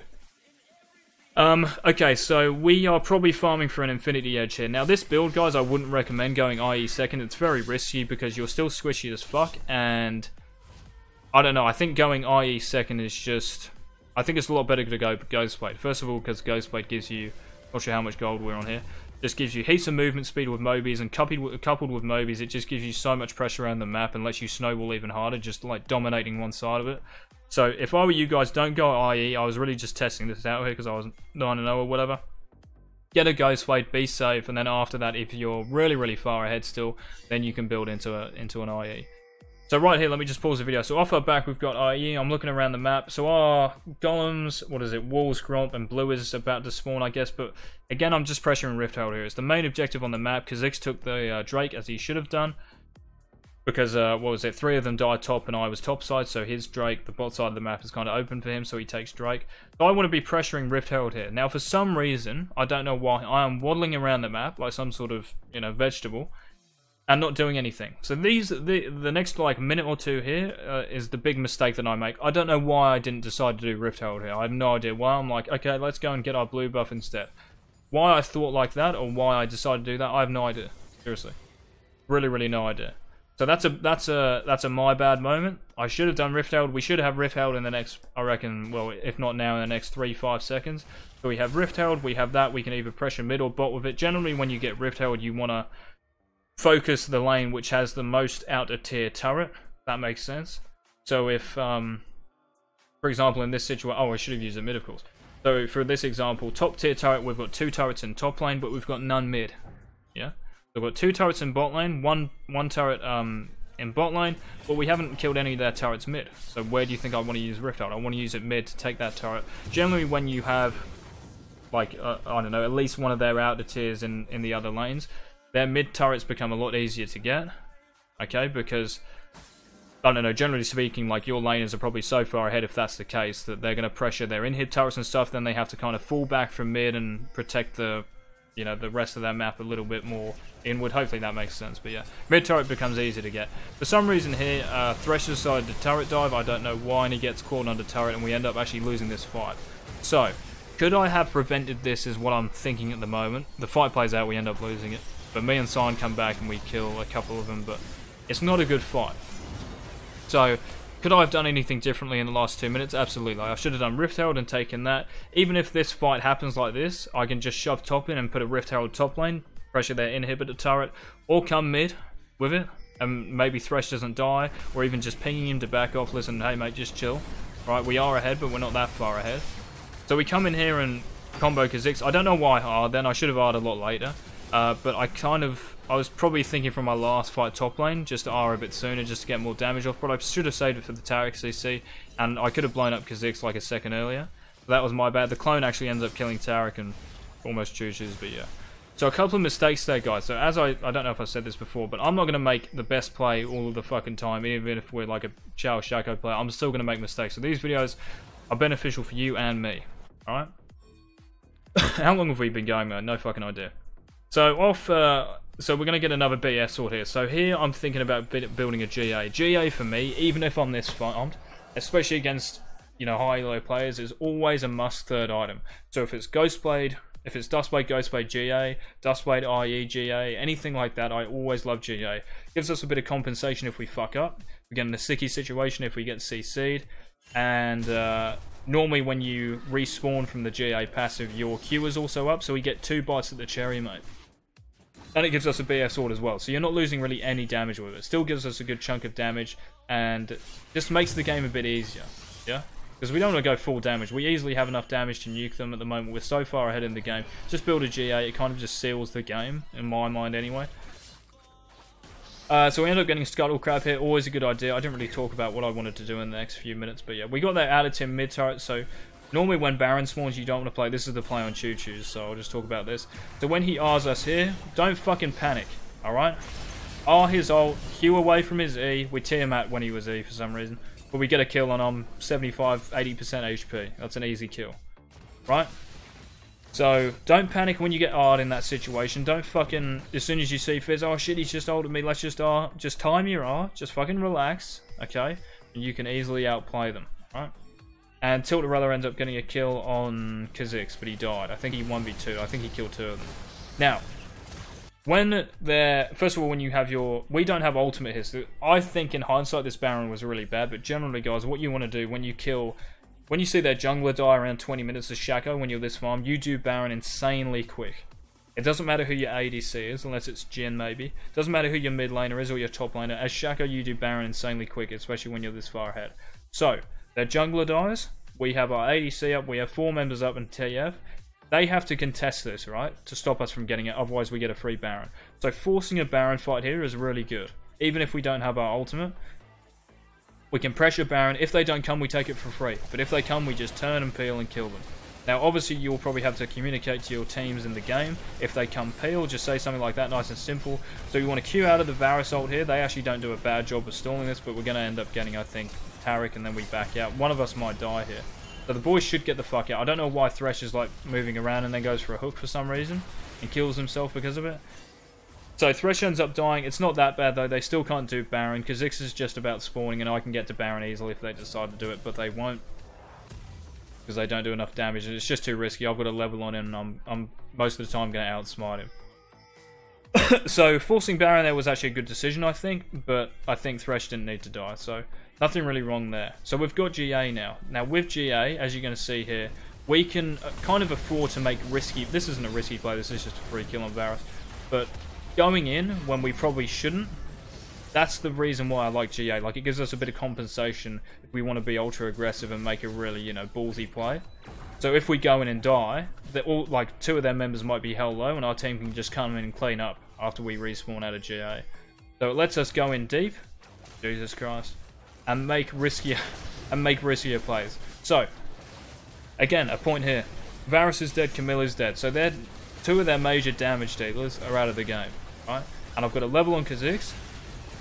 Okay, so we are probably farming for an Infinity Edge here. Now this build, guys, I wouldn't recommend going IE second. It's very risky because you're still squishy as fuck, and I don't know, I think going IE second is just, I think it's a lot better to go Ghostblade. First of all, because Ghostblade gives you, not sure how much gold we're on here, just gives you heaps of movement speed with Mobies, and coupled with Mobies, it just gives you so much pressure around the map and lets you snowball even harder, just like dominating one side of it. So if I were you guys, don't go IE. I was really just testing this out here because I was 9-0 or whatever. Get a Ghostblade, be safe, and then after that, if you're really, really far ahead still, then you can build into an IE. So right here, let me just pause the video. So off our back, we've got IE. I'm looking around the map. So our Golems, what is it, Walls, Gromp, and Blue is about to spawn, I guess. But again, I'm just pressuring Rift Herald here. It's the main objective on the map. Kha'Zix took the Drake, as he should have done. Because, what was it, 3 of them died top and I was top side, so his Drake, the bot side of the map is kind of open for him, so he takes Drake. So I want to be pressuring Rift Herald here. Now, for some reason, I don't know why, I am waddling around the map like some sort of, you know, vegetable, and not doing anything. So the next, like, minute or two here is the big mistake that I make. I don't know why I didn't decide to do Rift Herald here. I have no idea why. I'm like, okay, let's go and get our blue buff instead. Why I thought like that, or why I decided to do that, I have no idea. Seriously. Really, really no idea. So that's a my bad moment. I should have done Rift Herald. We should have Rift Herald in the next, I reckon, well, if not now, in the next 3-5 seconds. So we have Rift Herald, we have that, we can either pressure mid or bot with it. Generally, when you get Rift Herald, you want to focus the lane which has the most outer tier turret. That makes sense. So if, for example, in this situation, oh, I should have used a mid, of course. So for this example, top tier turret, we've got 2 turrets in top lane, but we've got none mid. Yeah? We've got 2 turrets in bot lane, one turret in bot lane, but we haven't killed any of their turrets mid. So where do you think I want to use Rift Herald? I want to use it mid to take that turret. Generally, when you have, like, I don't know, at least one of their outer tiers in the other lanes, their mid turrets become a lot easier to get, okay? Because I don't know, generally speaking, like, your laners are probably so far ahead if that's the case, that they're going to pressure their in-hit turrets and stuff, then they have to kind of fall back from mid and protect the, you know, the rest of that map a little bit more inward. Hopefully that makes sense, but yeah. Mid turret becomes easy to get. For some reason here, Thresh decided to turret dive, I don't know why, and he gets caught under turret, and we end up actually losing this fight. So, could I have prevented this is what I'm thinking at the moment. The fight plays out, we end up losing it. But me and Sign come back and we kill a couple of them, but it's not a good fight. So, could I have done anything differently in the last 2 minutes? Absolutely. I should have done Rift Herald and taken that. Even if this fight happens like this, I can just shove top in and put a Rift Herald top lane, pressure their inhibitor turret, or come mid with it, and maybe Thresh doesn't die, or even just pinging him to back off. Listen, hey mate, just chill. Right, we are ahead, but we're not that far ahead. So we come in here and combo Kha'Zix. I don't know why hard then, I should have hard a lot later. But I was probably thinking from my last fight top lane, just to R a bit sooner, just to get more damage off, but I should have saved it for the Taric CC, and I could have blown up Kha'Zix like a second earlier. So that was my bad. The clone actually ends up killing Taric and almost choo-choos, but yeah. So a couple of mistakes there, guys. So as I don't know if I said this before, but I'm not going to make the best play all of the fucking time, even if we're like a Shaco player. I'm still going to make mistakes. So these videos are beneficial for you and me, alright? How long have we been going, man? No fucking idea. So so we're going to get another BS sword here. So here I'm thinking about building a GA. GA for me, even if I'm this farmed, especially against, you know, high-low players, is always a must third item. So if it's Ghostblade, if it's Dustblade, Ghostblade, GA, Dustblade, IE, GA, anything like that, I always love GA. Gives us a bit of compensation if we fuck up. We get in a sticky situation if we get CC'd. And normally when you respawn from the GA passive, your Q is also up, so we get 2 bites at the cherry, mate. And it gives us a BF sword as well, so you're not losing really any damage with it. Still gives us a good chunk of damage, and just makes the game a bit easier, yeah? Because we don't want to go full damage. We easily have enough damage to nuke them at the moment. We're so far ahead in the game. Just build a GA, it kind of just seals the game, in my mind anyway. So we end up getting Scuttle Crab here, always a good idea. I didn't really talk about what I wanted to do in the next few minutes, but yeah. We got that added to mid turret, so normally when Baron spawns you don't want to play. This is the play on choo-choos, so I'll just talk about this. So when he R's us here, don't fucking panic, alright? R his ult, Q away from his E. We tear him out when he was E for some reason. But we get a kill on 75-80% HP. That's an easy kill, right? So, don't panic when you get R'd in that situation. Don't fucking, as soon as you see Fizz, oh shit, he's just ulted me, let's just R. Just time your R, just fucking relax, okay? And you can easily outplay them, right? And TILTERELLA ends up getting a kill on Kha'Zix, but he died. I think he 1v2, I think he killed 2 of them. Now, when they're, first of all, when you have your, we don't have ultimate here, so I think in hindsight this Baron was really bad, but generally, guys, what you want to do when you kill, when you see their jungler die around 20 minutes of Shaco when you're this farm, you do Baron insanely quick. It doesn't matter who your ADC is, unless it's Jhin maybe. It doesn't matter who your mid laner is or your top laner. As Shaco, you do Baron insanely quick, especially when you're this far ahead. So, their jungler dies, we have our ADC up, we have 4 members up in TF. They have to contest this, right, to stop us from getting it, otherwise we get a free Baron. So forcing a Baron fight here is really good. Even if we don't have our ultimate, we can pressure Baron. If they don't come, we take it for free. But if they come, we just turn and peel and kill them. Now, obviously, you'll probably have to communicate to your teams in the game. If they come peel, just say something like that, nice and simple. So you want to queue out of the Varus ult here. They actually don't do a bad job of stalling this, but we're going to end up getting, I think, Taric, and then we back out. One of us might die here. So the boys should get the fuck out. I don't know why Thresh is like moving around and then goes for a hook for some reason and kills himself because of it. So Thresh ends up dying. It's not that bad though. They still can't do Baron because Zix is just about spawning, and I can get to Baron easily if they decide to do it, but they won't because they don't do enough damage. It's just too risky. I've got a level on him, and I'm most of the time going to outsmart him. So forcing Baron there was actually a good decision, I think, but I think Thresh didn't need to die. So nothing really wrong there. So we've got GA now. Now with GA, as you're going to see here, we can kind of afford to make risky... This isn't a risky play, this is just a free kill on Varus. But going in when we probably shouldn't, that's the reason why I like GA. Like, it gives us a bit of compensation if we want to be ultra aggressive and make a really, you know, ballsy play. So if we go in and die, all, like 2 of their members might be hell low, and our team can just come in and clean up after we respawn out of GA. So it lets us go in deep, Jesus Christ, and make riskier plays. So again, a point here. Varus is dead, Camilla's dead. So they're 2 of their major damage dealers are out of the game, right? And I've got a level on Kha'Zix.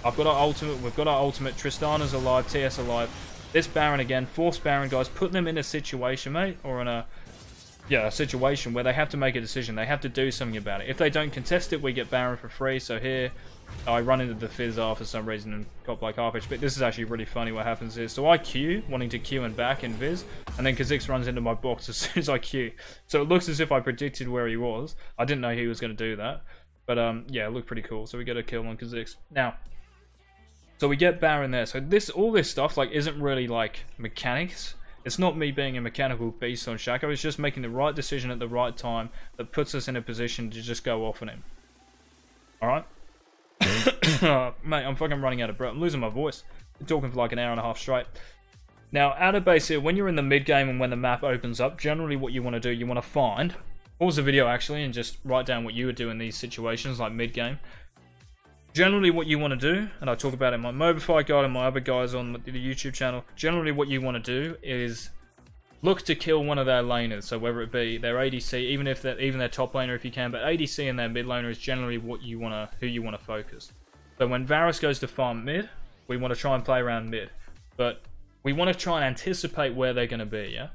I've got our ultimate. We've got our ultimate. Tristana's alive. TS alive. This Baron again. Force Baron, guys. Put them in a situation, mate, or in a situation where they have to make a decision. They have to do something about it. If they don't contest it, we get Baron for free. So here, I run into the Fizz R for some reason and got like half HP. This is actually really funny what happens here. So I Q, wanting to Q and back in Viz, and then Kha'Zix runs into my box as soon as I Q. So it looks as if I predicted where he was. I didn't know he was going to do that. But yeah, it looked pretty cool. So we get a kill on Kha'Zix. Now, so we get Baron there. So all this stuff like isn't really like mechanics. It's not me being a mechanical beast on Shaco. It's just making the right decision at the right time that puts us in a position to just go off on him. Alright? Mate, I'm fucking running out of breath. I'm losing my voice. I'm talking for like an hour and a half straight. Now, out of base here, when you're in the mid game and when the map opens up, generally what you want to do, you want to find... Pause the video actually and just write down what you would do in these situations like mid game. Generally what you want to do, and I talk about it in my Mobify guide and my other guys on the YouTube channel, generally what you want to do is look to kill one of their laners. So whether it be their ADC, even their top laner if you can, but ADC and their mid laner is generally what you want to, who you want to focus. So when Varus goes to farm mid, we want to try and play around mid, but we want to try and anticipate where they're going to be, yeah?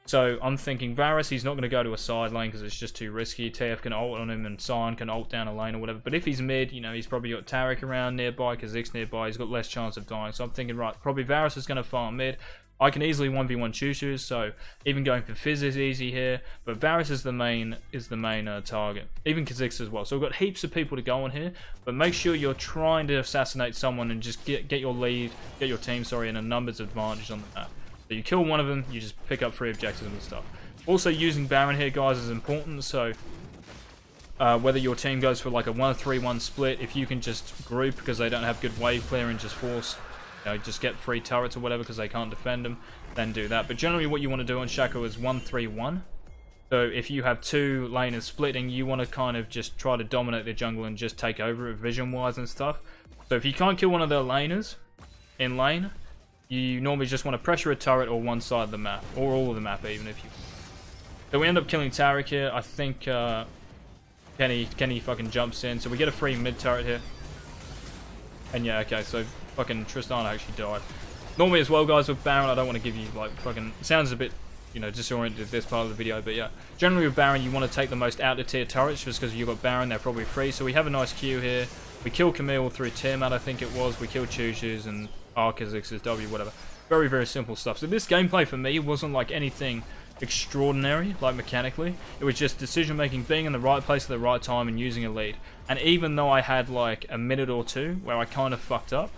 So I'm thinking Varus, he's not going to go to a side lane because it's just too risky. TF can ult on him and Sion can ult down a lane or whatever. But if he's mid, you know, he's probably got Taric around nearby, Kha'Zix nearby, he's got less chance of dying. So I'm thinking, right, probably Varus is going to farm mid. I can easily 1v1 Choo-Choos, so even going for Fizz is easy here. But Varus is the main target. Even Kha'Zix as well. So we've got heaps of people to go on here. But make sure you're trying to assassinate someone and just get your lead, get your team, sorry, in a numbers advantage on the map. So you kill one of them, you just pick up 3 objectives and stuff. Also using Baron here, guys, is important. So whether your team goes for like a 1-3-1 split, if you can just group because they don't have good wave clear and just force, you know, just get free turrets or whatever because they can't defend them, then do that. But generally what you want to do on Shaco is 1-3-1. So if you have 2 laners splitting, you want to kind of just try to dominate the jungle and just take over it vision-wise and stuff. So if you can't kill one of their laners in lane, you normally just want to pressure a turret or one side of the map, or all of the map even if you... So we end up killing Taric here. I think Kenny fucking jumps in, so we get a free mid turret here. And yeah, okay, so fucking Tristana actually died. Normally as well, guys, with Baron, I don't want to give you like fucking... It sounds a bit, you know, disoriented this part of the video, but yeah. Generally with Baron, you want to take the most out of tier turrets just because you've got Baron, they're probably free. So we have a nice queue here. We kill Camille through Tiamat, I think it was. We killed Choo-Choos and Kha'Zix's W, whatever. Very, very simple stuff. So this gameplay for me wasn't like anything extraordinary, like mechanically. It was just decision making, being in the right place at the right time and using a lead. And even though I had like a minute or two where I kind of fucked up,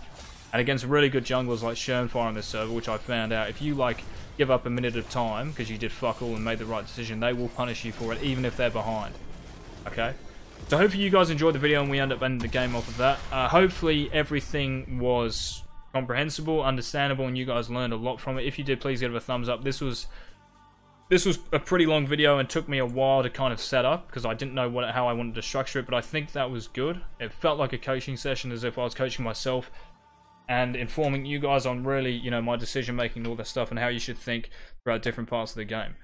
and against really good junglers like Shermfire on this server, which I found out, if you like give up a minute of time because you did fuck all and made the right decision, they will punish you for it even if they're behind. Okay? So hopefully you guys enjoyed the video and we end up ending the game off of that. Hopefully everything was comprehensible, understandable, and you guys learned a lot from it. If you did, please give it a thumbs up. This was a pretty long video and took me a while to kind of set up because I didn't know how I wanted to structure it, but I think that was good. It felt like a coaching session as if I was coaching myself and informing you guys on really, you know, my decision making and all that stuff and how you should think throughout different parts of the game.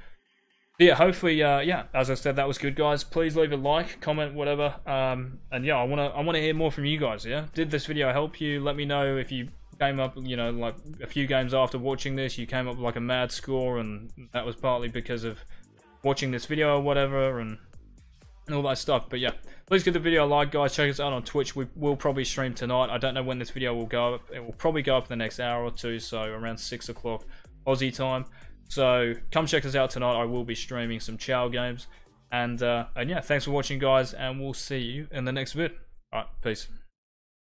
But yeah, hopefully, yeah, as I said, that was good, guys. Please leave a like, comment, whatever. And yeah, I wanna hear more from you guys. Yeah, did this video help you? Let me know if you came up, you know, like a few games after watching this, you came up with like a mad score, and that was partly because of watching this video or whatever, and all that stuff. But yeah, please give the video a like, guys. Check us out on Twitch. We will probably stream tonight. I don't know when this video will go up. It will probably go up in the next hour or two, so around 6 o'clock Aussie time. So come check us out tonight. I will be streaming some Chow games. And yeah, thanks for watching, guys, and we'll see you in the next vid. Alright, peace.